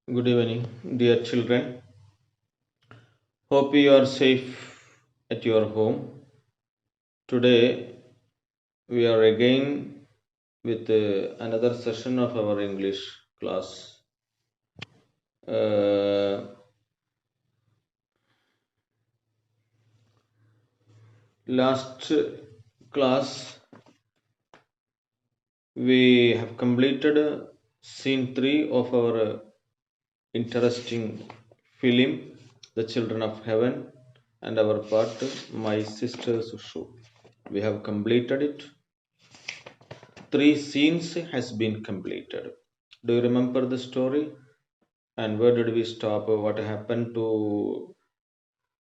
Good evening, dear children. Hope you are safe at your home. Today, we are again with another session of our English class. Uh, Last class, we have completed scene 3 of our interesting film, The Children of Heaven, and our part, My Sister's Shoe. We have completed it. 3 scenes has been completed. Do you remember the story? And where did we stop? What happened to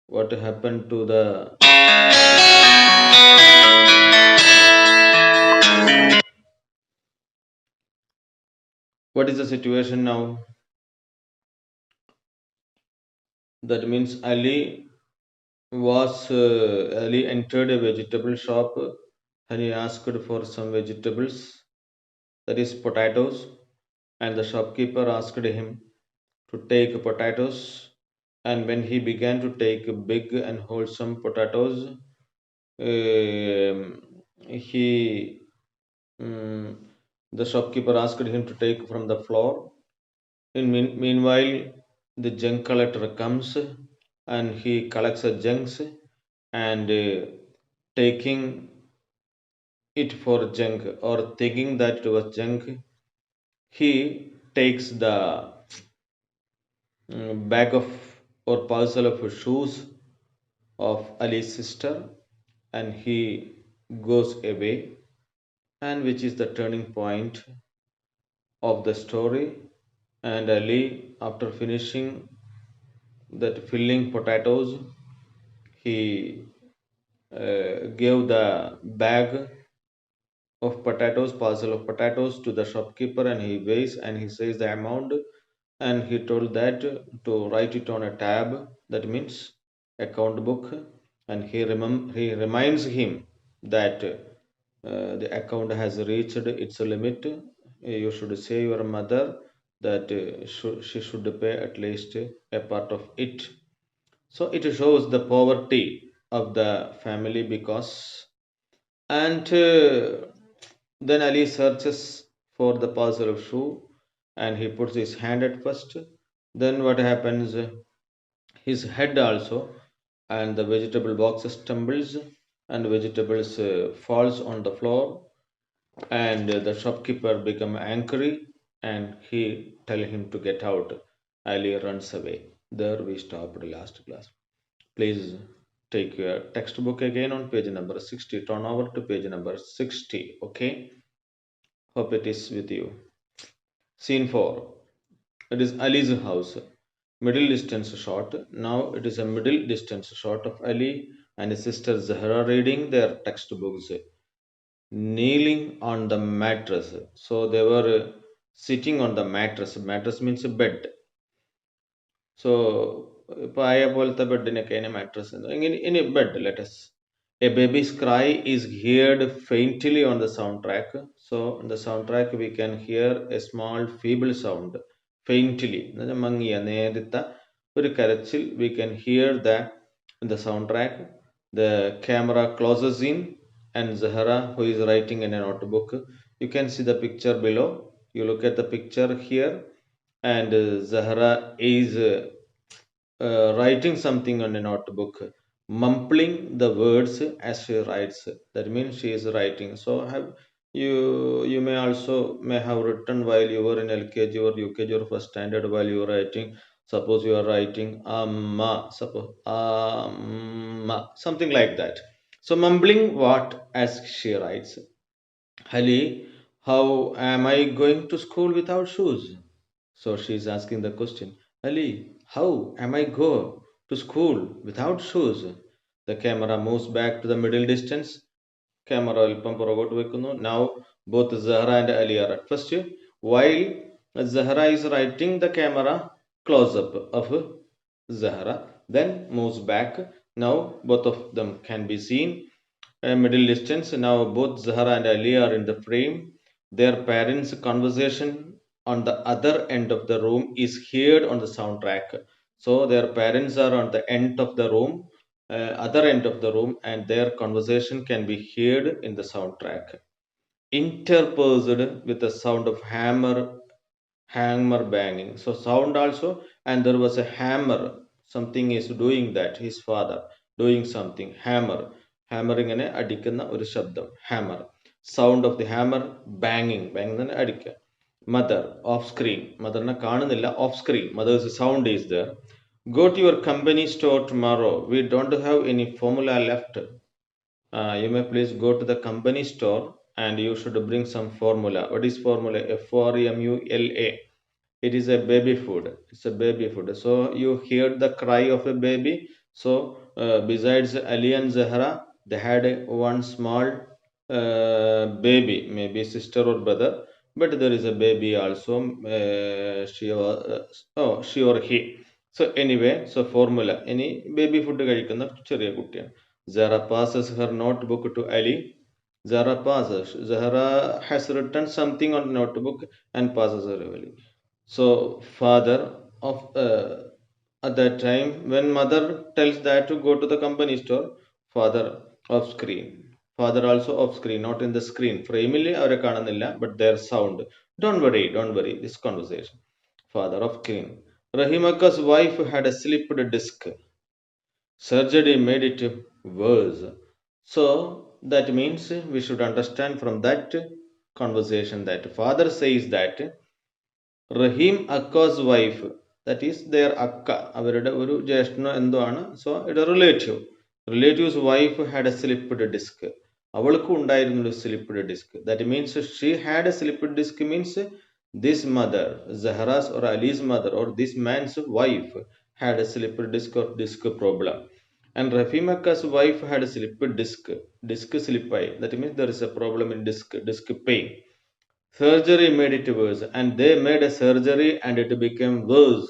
the what is the situation now? That means Ali entered a vegetable shop and he asked for some vegetables, that is potatoes, and the shopkeeper asked him to take potatoes. And when he began to take big and wholesome potatoes, he the shopkeeper asked him to take from the floor. Meanwhile, the junk collector comes and he collects the junks and taking it for junk or thinking that it was junk, he takes the bag of or parcel of shoes of Ali's sister and he goes away, and which is the turning point of the story. And Ali, after finishing that filling potatoes, he gave the bag of potatoes, parcel of potatoes to the shopkeeper, and he weighs and he says the amount, and he told that to write it on a tab, that means account book, and he reminds him that the account has reached its limit. You should say your mother that she should pay at least a part of it. So it shows the poverty of the family because, and then Ali searches for the parcel of shoe and he puts his hand at first. Then what happens? His head also, and the vegetable box stumbles and vegetables falls on the floor, and the shopkeeper become angry and he tell him to get out. Ali runs away. There we stopped last class. Please take your textbook again on page number 60. Turn over to page number 60. Okay. Hope it is with you. Scene 4. It is Ali's house. Middle distance shot. Now it is a middle distance shot of Ali and his sister Zahra reading their textbooks, kneeling on the mattress. So they were sitting on the mattress. Mattress means a bed. So പായ പോലത്തെ ബെഡിനൊക്കെ അതിനെ mattress in a bed, let us. A baby's cry is heard faintly on the soundtrack. So in the soundtrack we can hear a small feeble sound faintly. മങ്ങിയ നേരത്തെ ഒരു കരച്ചിൽ we can hear that in the soundtrack. The camera closes in and Zahra, who is writing in a notebook, you can see the picture below. You look at the picture here, and Zahra is writing something on a notebook, mumbling the words as she writes. That means she is writing. So have you may also may have written while you were in LKG or UKG or first standard while you were writing. Suppose you are writing amma, suppose amma, something like that. So mumbling what as she writes. Ali, how am I going to school without shoes? So she is asking the question, Ali, how am I go to school without shoes? The camera moves back to the middle distance. Camera അല്പം പുറകോട്ട് വെക്കുന്നു. Now both Zahra and Ali are at first. While Zahra is writing, the camera close up of Zahra, then moves back. Now both of them can be seen. Middle distance. Now both Zahra and Ali are in the frame. Their parents' conversation on the other end of the room is heard on the soundtrack. So their parents are on the end of the room, other end of the room, and their conversation can be heard in the soundtrack. Interposed with the sound of hammer banging. So sound also, and there was a hammer. Something is doing that. His father doing something. Hammering ane അടിക്കുന്ന ഒരു ശബ്ദം. Hammer. Sound of the hammer banging. Banging തന്നെ അടിക്കുക. Mother off screen. മദറിനെ കാണുന്നില്ല, off screen. Mother's sound is there. Go to your company store tomorrow. We don't have any formula left. You may please go to the company store and you should bring some formula. What is formula? Formula. It is a baby food. It's a baby food. So you hear the cry of a baby. So besides Ali and Zahra, they had one small baby, maybe sister or brother, but there is a baby also. She or he. So anyway, so formula, any baby food കഴിക്കുന്ന ചെറിയ കുട്ടിയാണ്. Zahra passes her notebook to Ali. Zahra has written something on notebook and passes her to Ali. So father of at that time, when mother tells that to go to the company store, father off screen. Father also off screen, not in the screen. Frame അവരെ കാണുന്നില്ല, but their sound. Don't worry, this conversation. Father off screen. Rahimaka's wife had a slipped disc. Surgery made it worse. So that means we should understand from that conversation that father says that Rahim akka's wife, that is their akka, അവരുടെ ഒരു ജ്യേഷ്ഠനോ എന്തോ ആണ്. So it relatives wife had a slipped disc. അവൾക്കും ഉണ്ടായിരുന്നു ഒരു slipped disc. That means she had a slipped disc means this mother, Zahra's or Ali's mother or this man's wife had a slipped disc or disc problem. And Rafimaka's wife had a slipped disc slip-ആയി. That means there is a problem in disc pain. Surgery made it worse, and they made a surgery and it became worse.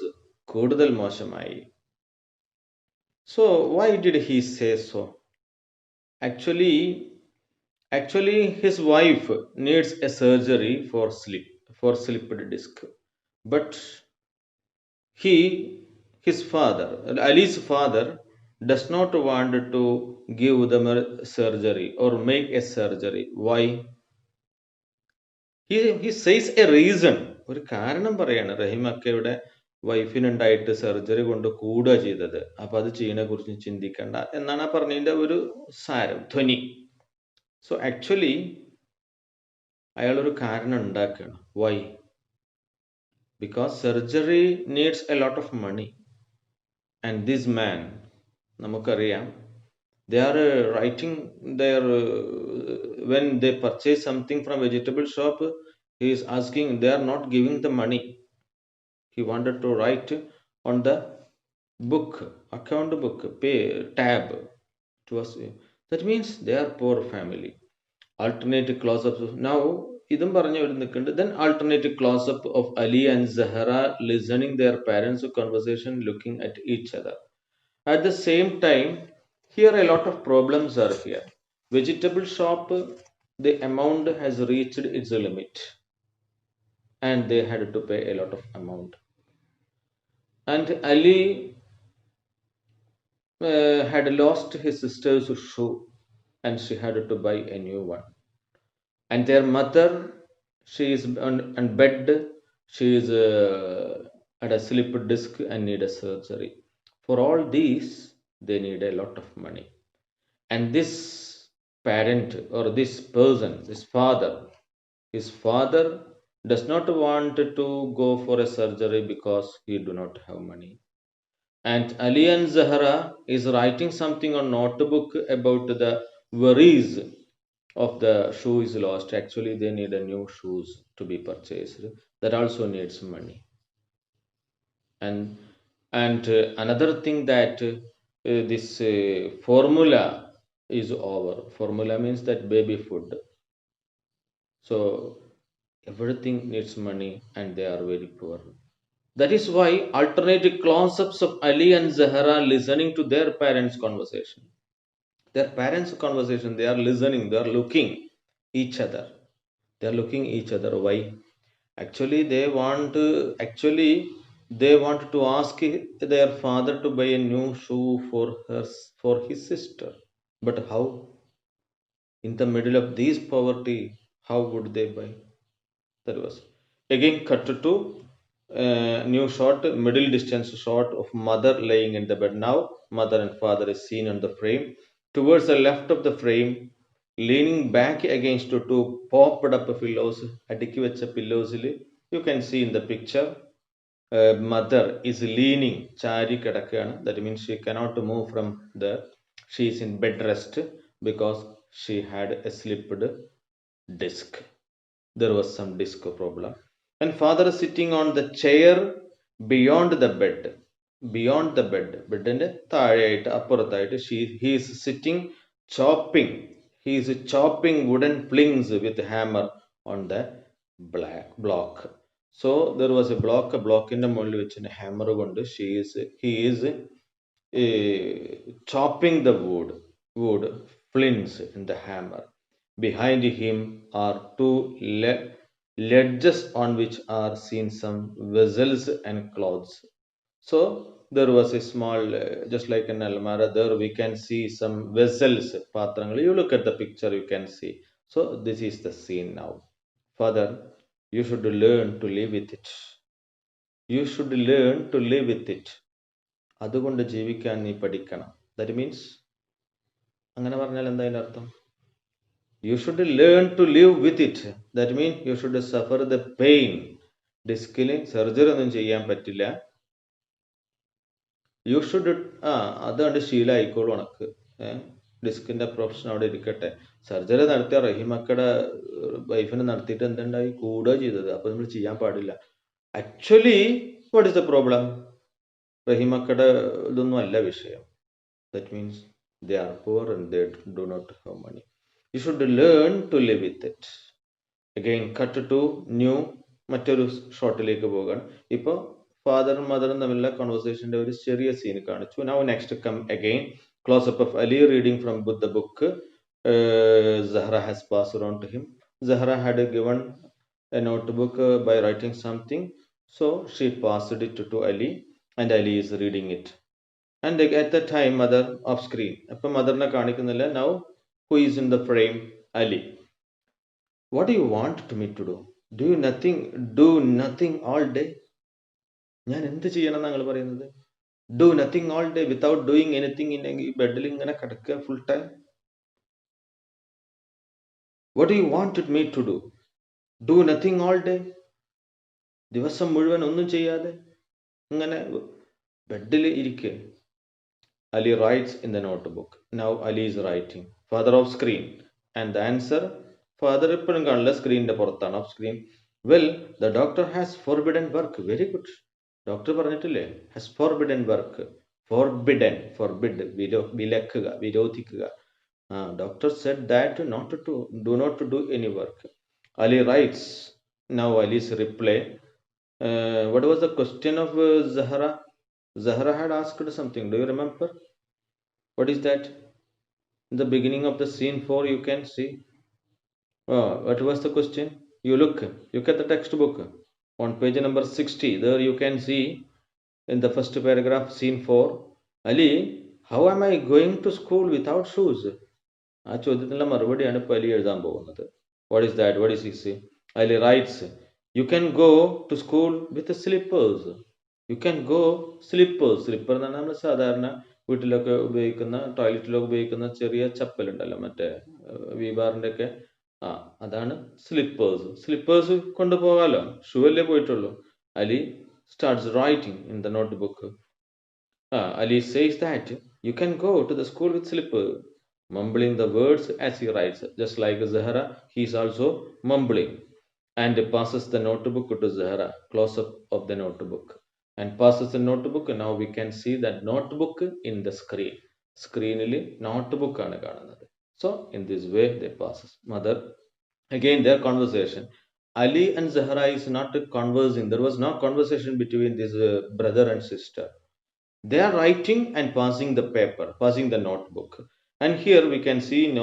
കൂടുതൽ മോശമായി. So why did he say so? Actually his wife needs a surgery for slipped disc. But his father, Ali's father, does not want to give them a surgery or make a surgery. Why? He says a reason. ഒരു കാരണം പറയാണ്. റഹീമക്കയുടെ വൈഫിനുണ്ടായിട്ട് surgery കൊണ്ട് കൂടുക ചെയ്തത്, അപ്പൊ അത് ചെയ്യുന്നതിനെ കുറിച്ച് ചിന്തിക്കണ്ട എന്നാണ് ആ പറഞ്ഞതിന്റെ ഒരു സാരം, ധ്വനി. സോ ആക്ച്വലി അയാൾ ഒരു കാരണം ഉണ്ടാക്കുകയാണ്. Why? Because surgery needs a lot of money. And this man, നമുക്കറിയാം, they are writing their when they purchase something from vegetable shop, he is asking, they are not giving the money. He wanted to write on the book, account book, pay tab to us. That means they are poor family. Alternative close-up. Now ഇതും പറഞ്ഞു വരുന്നുണ്ട്. Then alternative close-up of Ali and Zahra listening their parents' conversation, looking at each other. At the same time, here a lot of problems are here. Vegetable shop, the amount has reached its limit and they had to pay a lot of amount. And Ali had lost his sister's shoe and she had to buy a new one. And their mother, she is on bed, she is at a slipped disc and need a surgery. For all these, they need a lot of money. And this parent or this person, this father, his father does not want to go for a surgery because he do not have money. And Ali and Zahra is writing something on notebook about the worries of the shoe is lost. Actually, they need a new shoes to be purchased. That also needs money. And another thing that this formula is over. Formula means that baby food. So everything needs money and they are very poor. That is why alternative close-ups of Ali and Zahra listening to their parents' conversation. Their parents' conversation, they are listening, they are looking each other. They are looking each other. Why? They want to ask their father to buy a new shoe for his sister. But how? In the middle of this poverty, how would they buy? That was again cut to new shot, middle distance shot of mother laying in the bed. Now mother and father is seen on the frame. Towards the left of the frame, leaning back against two popped up pillows, അടുക്കി വെച്ച pillows, you can see in the picture, mother is leaning, ചാരി കിടക്കുകയാണ്. That means she cannot move from there. She is in bed rest because she had a slipped disc. There was some disc problem. And father is sitting on the chair beyond the bed. Beyond the bed. ബെഡിന്റെ താഴെയായിട്ട് അപ്പുറത്തായിട്ട് he is sitting chopping. He is chopping wooden planks with hammer on the block. So there was a block in the മുകളിൽ വെച്ചിട്ട് hammer കൊണ്ട് he is chopping the wood flints in the hammer. Behind him are two ledges on which are seen some vessels and clothes. So there was a small, just like an almara, there we can see some vessels, patrangal. You look at the picture, you can see. So this is the scene now. Father, you should learn to live with it. You should learn to live with it. അതുകൊണ്ട് ജീവിക്കാൻ നീ പഠിക്കണം. That means, അങ്ങനെ പറഞ്ഞാൽ എന്താ അതിൻ്റെ അർത്ഥം? You should learn to live with it. That means you should suffer the pain. ഡിസ്കിന് സർജറി ഒന്നും ചെയ്യാൻ പറ്റില്ല. യു ഷുഡ് അതുകൊണ്ട് ശീലമായിക്കോളൂ ഉണക്ക്. ഡിസ്കിന്റെ പ്രൊഫഷൻ അവിടെ ഇരിക്കട്ടെ. സർജറി നടത്തിയ റഹീമക്കടെ വൈഫിന് നടത്തിയിട്ട് എന്തുണ്ടായി? കൂടുക ചെയ്തത്. അപ്പൊ നമ്മൾ ചെയ്യാൻ പാടില്ല. Actually what is the problem? റഹീമക്കടെ ഇതൊന്നും അല്ല വിഷയം. That means they are poor and they do not have money. You should learn to live with it. Again cut to new മറ്റൊരു ഷോട്ടിലേക്ക് പോകാൻ. ഇപ്പോൾ ഫാദറും മദറും തമ്മിലുള്ള കോൺവെർസേഷന്റെ ഒരു ചെറിയ സീൻ കാണിച്ചു. Now next come again close up of Ali reading from the book. Zahra has passed on to him. Zahra had given a notebook by writing something, so she passed it to Ali and Ali is reading it. And at the time mother off screen. അപ്പം മദറിനെ കാണിക്കുന്നില്ല. Now who is in the frame? Ali. What do you want me to do? Do nothing all day? ഞാൻ എന്ത് ചെയ്യണം എന്നാണ് നിങ്ങൾ പറയുന്നത്? Do nothing all day without doing anything in ബെഡിൽ ഇങ്ങനെ കിടക്കുക full time? What do you want me to do? Do nothing all day? ദിവസം മുഴുവൻ ഒന്നും ചെയ്യാതെ ഇങ്ങനെ ബെഡിൽ ഇരിക്കുക. Ali writes in the notebook. Now Ali is writing. Father off screen. And the answer, father ഇപ്പോഴും കാണില്ല, സ്ക്രീനിന്റെ പുറത്താണ്, of screen. Well, the doctor has forbidden work. Very good. Doctor പറഞ്ഞിട്ടില്ലേ? has forbidden work. Forbidden, forbid, വിലക്കുക, വിരോധിക്കുക. Doctor said that do not do any work. Ali writes. Now Ali's reply. What was the question of Zahra? Zahra had asked something. Do you remember? What is that? In the beginning of the scene 4, you can see. What was the question? You look at the textbook on page number 60. There you can see in the first paragraph, scene 4. Ali, how am I going to school without shoes? ആ ചോദ്യത്തിനുള്ള മറുപടിയാണ് ഇപ്പോൾ അലി എഴുതാൻ പോകുന്നത്. What is that? What is he say? Ali writes, you can go to school with slippers. You can go slippers. Slipper എന്ന് പറഞ്ഞാൽ നമ്മൾ സാധാരണ വീട്ടിലൊക്കെ ഉപയോഗിക്കുന്ന, ടോയ്ലറ്റിലൊക്കെ ഉപയോഗിക്കുന്ന ചെറിയ ചപ്പലുണ്ടല്ലോ, മറ്റേ വിബാറിന്റെ ഒക്കെ, അതാണ് സ്ലിപ്പേഴ്സ്. സ്ലിപ്പേഴ്സ് കൊണ്ടുപോകാലോ, ഷൂ അല്ലേ പോയിട്ടുള്ളൂ. Ali starts writing in the note book. Ali says that you can go to the school with slipper, mumbling the words as he writes. Just like Zahra, he is also mumbling and passes the notebook to Zahra. Close up of the notebook and passes the notebook. Now we can see that notebook in the screen. സ്ക്രീനിൽ notebook ആണ് കാണുന്നത്. So in this way they passes. Mother, again their conversation. Ali and Zahra is not conversing. There was no conversation between this brother and sister. They are writing and passing the paper, passing the notebook. And here we can see in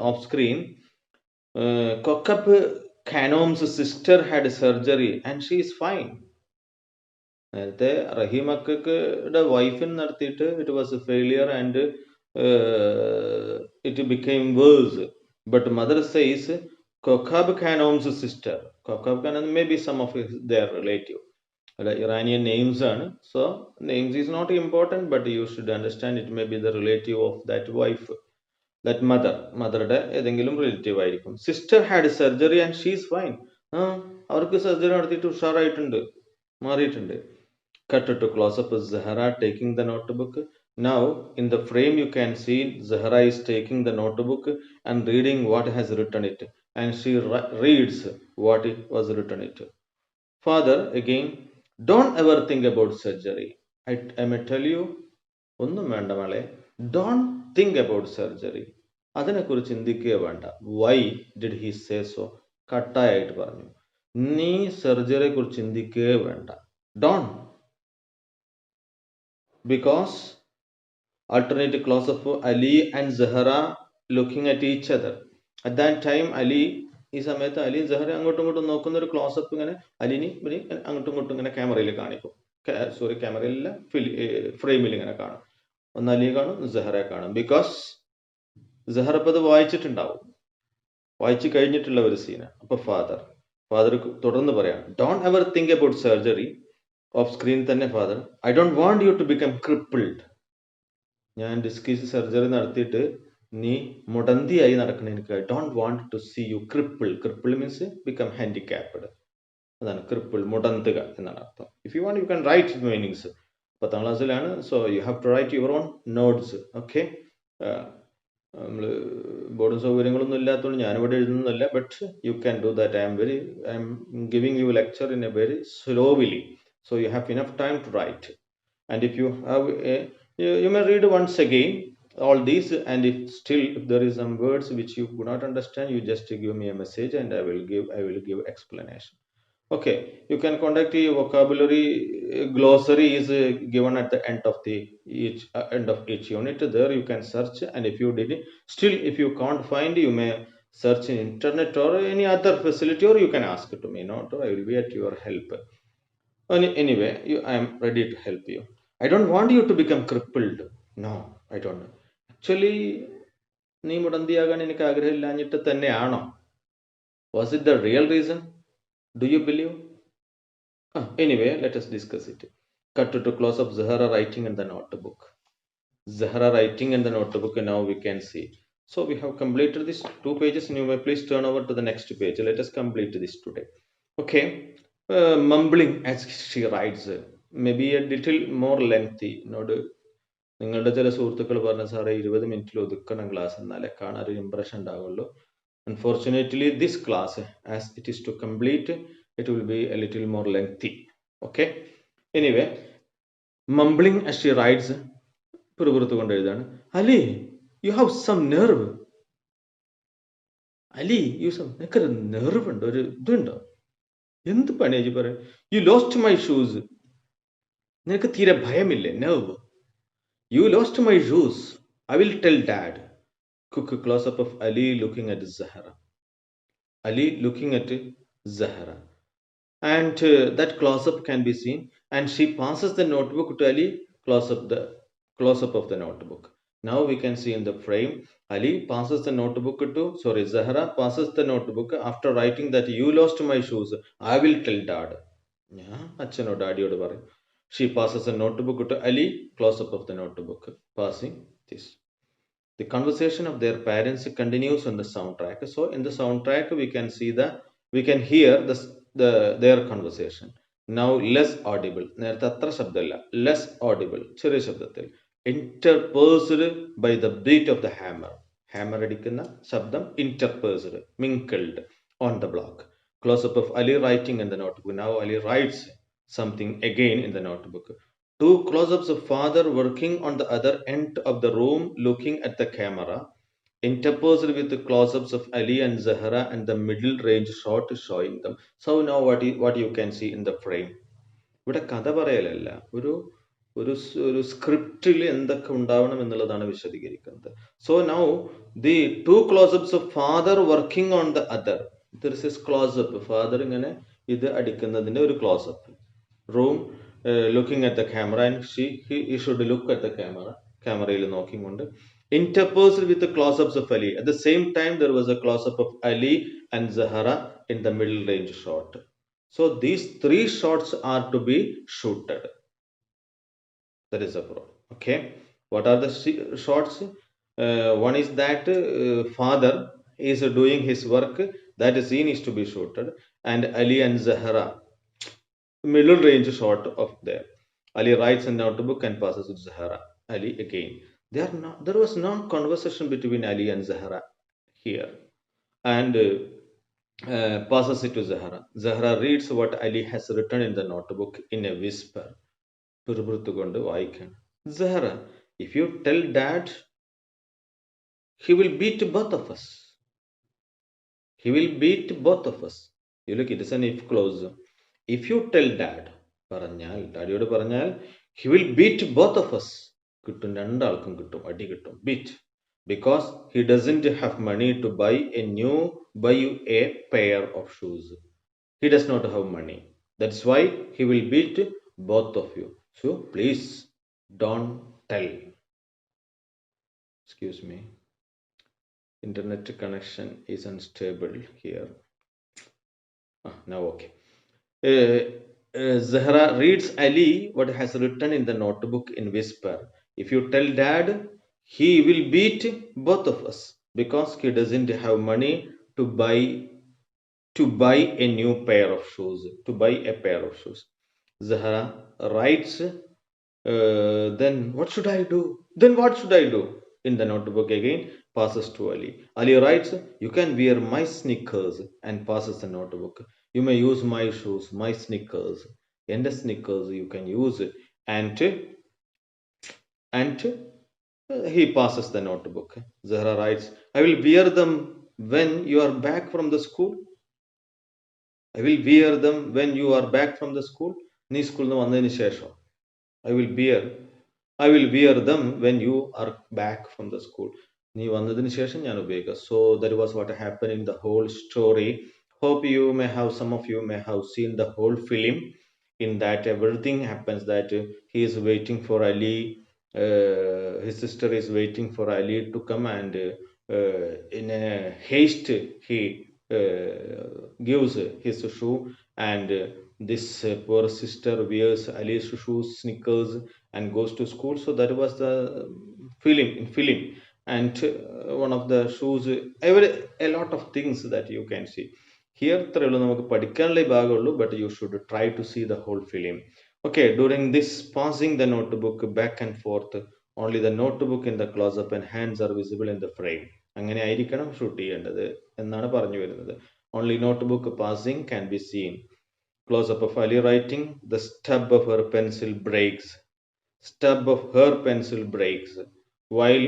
off screen, cock up Kanom's sister had surgery and she is fine. നേരത്തെ റഹീമക്കയുടെ വൈഫിന് നടത്തിയിട്ട് it was a failure and it became worse. But mother says Kokab Khanom's sister. Kokab Khan may be some of their relative. അല്ല, Iranian names ആണ്. So names is not important, but you should understand it may be the relative of that wife, that മദറുടെ ഏതെങ്കിലും relative ആയിരിക്കും. Sister had surgery and she's fine. അവർക്ക് surgery നടത്തിയിട്ട് ഉഷാറായിട്ടുണ്ട്, മാറിയിട്ടുണ്ട്. Cut to close-up is Zahra taking the notebook. Now, in the frame you can see Zahra is taking the notebook and reading what has written it. And she reads what it was written it. Father, again, don't ever think about surgery. I may tell you, ഒന്നും വേണ്ട മകളെ, don't think about surgery. അതിനെക്കുറിച്ച് ചിന്തിക്കുക വേണ്ട. Why did he say so? കട്ടായിട്ട് പറഞ്ഞു. നീ സർജറിയെ കുറിച്ച് ചിന്തിക്കുക വേണ്ട. Don't. Because alternate clause of Ali and Zahra looking at each other. At that time, Ali ഈ സമയത്ത് അലി സഹറ അങ്ങോട്ടും ഇങ്ങോട്ടും നോക്കുന്ന ഒരു ക്ലോസപ്പ് ഇങ്ങനെ അലിനി അങ്ങോട്ടും ഇങ്ങോട്ടും ഇങ്ങനെ ക്യാമറയിൽ കാണിക്കും. സോറി, ക്യാമറയിലല്ല, ഫ്രെയിമിൽ ഇങ്ങനെ കാണും. ഒന്ന് അലിയെ കാണും, സഹറയെ കാണും. ബിക്കോസ് സഹറ ഇപ്പം അത് വായിച്ചിട്ടുണ്ടാവും, വായിച്ചു കഴിഞ്ഞിട്ടുള്ള ഒരു സീന്. അപ്പൊ ഫാദർ തുടർന്ന് പറയാം, don't ever think about surgery. Off screen തന്നെ father, I don't want you to become crippled. ഞാൻ ഡിസ്കീസ് സർജറി നടത്തിയിട്ട് നീ മുടന്തിയായി നടക്കണം. എനിക്ക് I don't want to see you cripple. Cripple means become handicapped. അതാണ് ക്രിപ്പിൾ, മുടന്തുക എന്നാണ് അർത്ഥം. If you want you can write meanings. 10ാം ക്ലാസ്സിലാണ്, so you have to write your own notes. Okay, നമ്മൾ ബോർഡും സൗകര്യങ്ങളൊന്നും ഇല്ലാത്തതുകൊണ്ട് ഞാനിവിടെ എഴുതുന്നില്ല, but you can do that. I am giving you lecture in a very slowly. So you have enough time to write. And if you have you may read once again all these, and if still if there is some words which you do not understand, you just give me a message and I will give explanation. Okay, you can contact your vocabulary glossary is given at the end of each unit. There you can search, and if you did still if you can't find, you may search in internet or any other facility, or you can ask to me. Not I will be at your help. Anyway, I am ready to help you. I don't want you to become crippled. No, I don't. Actually, നീ മുടന്തിയാകാൻ എനിക്ക് ആഗ്രഹമില്ലാഞ്ഞിട്ട് തന്നെയാണോ? Was it the real reason? Do you believe? Anyway, let us discuss it. Cut to close up Zahra writing in the notebook. Zahra writing in the notebook, and now we can see. So we have completed these 2 pages, and you may please turn over to the next page. Let us complete this today. Okay. Mumbling as she writes, maybe a little more lengthy. നിങ്ങളുടെ ചില സുഹൃത്തുക്കൾ പറഞ്ഞ സാറേ 20 മിനിറ്റിൽ ഒതുക്കണം class, എന്നാലേ കാണാൻ ഒരു impression ഉണ്ടാവുള്ളൂ. Unfortunately, this class, as it is to complete, it will be a little more lengthy. Okay. Anyway, mumbling as she writes, പിറുപിറുത്തുകൊണ്ട് എഴുതാണ്, Ali you have some nerve. Ali നിനക്കൊരു നെർവ് ഉണ്ടോ, ഒരു ഇതുണ്ടോ? എന്ത് പണിയാ പറയാം? You lost my shoes. നിനക്ക് തീരെ ഭയമില്ലേ? Nerve. You lost my shoes. I will tell dad. Quick close-up of Ali looking at Zahra. Ali looking at Zahra. And that close-up can be seen. And she passes the notebook to Ali. Close-up of the notebook. Now we can see in the frame, Ali passes the notebook to, Zahra passes the notebook after writing that you lost my shoes. I will tell dad. Achano daddy odu parayum. She passes the notebook to Ali. Close-up of the notebook. Passing this. The conversation of their parents continues on the soundtrack. So in the soundtrack we can hear their conversation. Now less audible. നേരത്തെ അത്ര ശബ്ദമില്ല. Less audible. ചെറിയ ശബ്ദത്തിൽ. Interposed by the beat of the hammer. Hammer അടിക്കുന്ന ശബ്ദം interposed, mingled on the block. Close-up of Ali writing in the notebook. Now Ali writes something again in the notebook. 2 close-ups of father working on the other end of the room looking at the camera, interposed with the close-ups of Ali and Zahra and the middle range shot showing them. So now what you can see in the frame. ഇവിടെ കഥ പറയലല്ല, ഒരു സ്ക്രിപ്റ്റിൽ എന്തൊക്കെ ഉണ്ടാവണം എന്നുള്ളതാണ് വിശദീകരിക്കുന്നത്. So now the 2 close-ups of father working on the other. There is a close-up. Father ഇങ്ങനെ ഇത് അടിക്കുന്നതിന്റെ ഒരു close-up. Room looking at the camera, and he should look at the camera. ക്യാമറയിൽ നോക്കിക്കൊണ്ട് interposed with the close-ups of Ali. At the same time, there was a close-up of Ali and Zahra in the middle range shot. So these three shots are to be shooted. That is a problem. Okay. What are the shots? One is that father is doing his work. That scene is to be shooted, and Ali and Zahra, middle range shot of there. Ali writes a notebook and passes to Zahra. Ali again. There was no conversation between Ali and Zahra here, and passes it to Zahra. Zahra reads what Ali has written in the notebook in a whisper. പിറുപിറുത്തുകൊണ്ട് വായിക്കണം. Zahra, if you tell dad, he will beat both of us. He will beat both of us. You look, it is an if clause. If you tell dad, പറഞ്ഞാൽ ഡാഡിയോട് പറഞ്ഞാൽ he will beat both of us. കിട്ടും, രണ്ടാൾക്കും കിട്ടും, അടി കിട്ടും, beat. Because he doesn't have money to buy a pair of shoes. He does not have money. That's why he will beat both of you. So please don't tell. Excuse me. Internet connection is unstable here. Now okay. Zahra reads Ali what has written in the notebook in whisper. If you tell dad, he will beat both of us because he doesn't have money to buy a new pair of shoes. To buy a pair of shoes. Zahra writes, then what should I do? Then what should I do? In the notebook again, passes to Ali. Ali writes, you can wear my sneakers, and passes the notebook. You may use my shoes, my sneakers. And the sneakers you can use, and he passes the notebook. Zahra writes, I will wear them when you are back from the school. I will wear them when you are back from the school. Nee school nu vannadinu shesham. I will wear them when you are back from the school. Nee vannadinu shesham njan upayogikkam. So that was what happened in the whole story. Hope some of you may have seen the whole film. In that everything happens that he is waiting for Ali. His sister is waiting for Ali to come, and in a haste he gives his shoe, and this poor sister wears Ali's shoes, sneakers, and goes to school. So that was the film, and one of the shoes, a lot of things that you can see here. ഇത്രയുള്ളൂ നമുക്ക് പഠിക്കാനുള്ള ഭാഗമുള്ളൂ, but you should try to see the whole film. Okay, during this passing the notebook back and forth, only the notebook in the close-up and hands are visible in the frame. അങ്ങനെ ആയിരിക്കണം shoot ചെയ്യേണ്ടത് എന്നാണ് പറഞ്ഞു വരുന്നത്. Only notebook passing can be seen. Close-up of Ali writing, the stub of her pencil breaks. Stub of her pencil breaks. While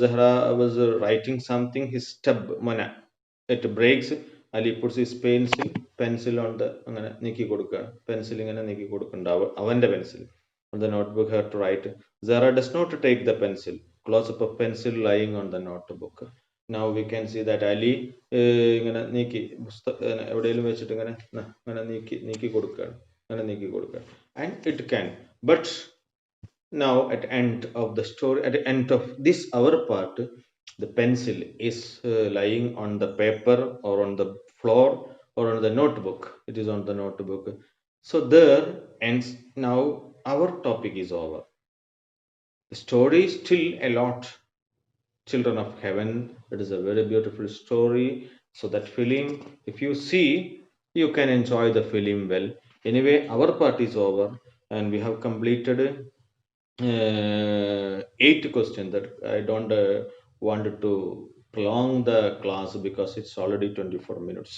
Zahra was writing something, his stub, it breaks. Ali puts his pencil on the അങ്ങനെ നീക്കി കൊടുക്കുക, pencil ഇങ്ങനെ നീക്കി കൊടുക്കുന്നുണ്ട്, അവന്റെ pencil on the notebook her to write. Zahra does not take the pencil. Close up of pencil lying on the notebook. Now we can see that Ali ഇങ്ങനെ നീക്കി എവിടെയെങ്കിലും വെച്ചിട്ട് ഇങ്ങനെ നീക്കി കൊടുക്കുകയാണ്, and it can. But now at end of the story, at the end of this our part, the pencil is lying on the paper or on the floor or on the notebook. It is on the notebook. So there ends. Now our topic is over. The story is still a lot. Children of Heaven, it is a very beautiful story. So that film, if you see, you can enjoy the film well. Anyway, our part is over, and we have completed 8 questions. That I don't want to prolong the class because it's already 24 minutes.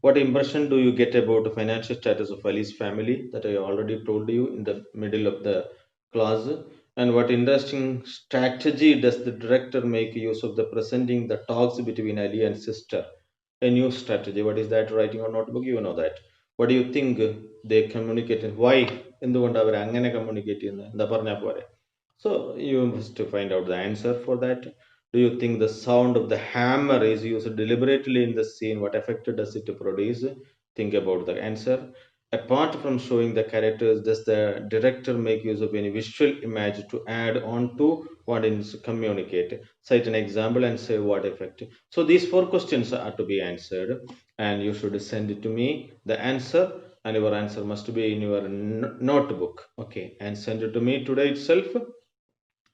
What impression do you get about the financial status of Ali's family? That I already told you in the middle of the class. And what interesting strategy does the director make use of the presenting the talks between Ali and sister? A new strategy. What is that? Writing on notebook, you know that. What do you think they communicated? Why? എന്തുകൊണ്ട് അവർ അങ്ങനെ communicate ചെയ്യുന്നത് എന്താ പറഞ്ഞാൽ പോരെ? So you must find out the answer for that. Do you think the sound of the hammer is used deliberately in the scene? What effect does it produce? Think about the answer. Apart from showing the characters, does the director make use of any visual image to add on to what is communicate? Cite an example and say what effect. So these four questions are to be answered, and you should send it to me the answer, and your answer must be in your notebook. Okay, and send it to me today itself.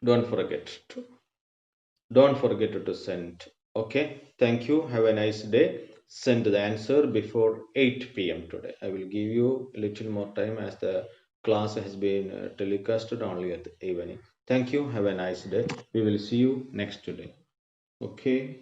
Don't forget to. Don't forget to send. Okay, thank you. Have a nice day. Send the answer before 8 p.m. today. I will give you a little more time as the class has been telecasted only at the evening. Thank you. Have a nice day. We will see you next day. Okay.